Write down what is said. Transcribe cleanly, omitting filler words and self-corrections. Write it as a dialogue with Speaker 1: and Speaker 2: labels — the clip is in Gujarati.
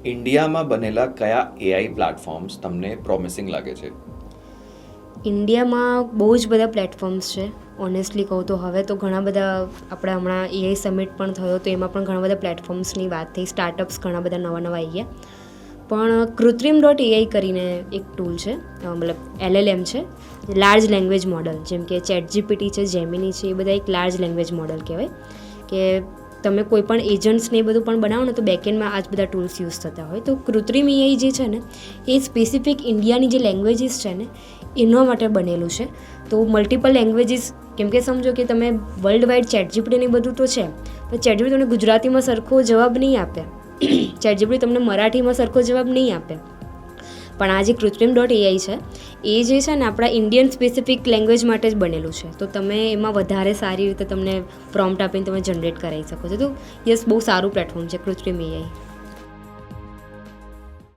Speaker 1: ઇન્ડિયામાં બનેલા કયા એઆઈ પ્લેટફોર્મ્સ તમને પ્રોમિસિંગ લાગે છે?
Speaker 2: ઇન્ડિયામાં બહુ જ બધા પ્લેટફોર્મ્સ છે. ઓનેસ્ટલી કહું તો હવે તો ઘણા બધા આપણે હમણાં એઆઈ સમિટ પણ થયો તો એમાં પણ ઘણા બધા પ્લેટફોર્મ્સની વાત થઈ. સ્ટાર્ટઅપ્સ ઘણા બધા નવા આવી ગયા. પણ કૃત્રિમ.ai કરીને એક ટૂલ છે, મતલબ LLM છે, લાર્જ લેંગ્વેજ મોડલ, જેમ કે ChatGPT છે, જેમિની છે, એ બધા એક લાર્જ લેંગ્વેજ મોડલ કહેવાય. કે તમે કોઈ પણ એજન્ટ્સને એ બધું પણ બનાવો ને તો બેકએન્ડમાં આ જ બધા ટૂલ્સ યુઝ થતા હોય. તો કૃત્રિમ AI જે છે ને એ સ્પેસિફિક ઇન્ડિયાની જે લેંગ્વેજીસ છે ને એના માટે બનેલું છે. તો મલ્ટિપલ લેંગ્વેજીસ, કેમ કે સમજો કે તમે વર્લ્ડ વાઇડ ChatGPT ને બધું તો છે, પણ ChatGPT તમને ગુજરાતીમાં સરખો જવાબ નહીં આપે, ChatGPT તમને મરાઠીમાં સરખો જવાબ નહીં આપે. પણ આ જે કૃત્રિમ.ai છે એ જે છે ને આપણા ઇન્ડિયન સ્પેસિફિક લેંગ્વેજ માટે જ બનેલું છે. તો તમે એમાં વધારે સારી રીતે તમને પ્રોમ્પ્ટ આપીને તમે જનરેટ કરાવી શકો છો. તો યસ, બહુ સારું પ્લેટફોર્મ છે કૃત્રિમ AI.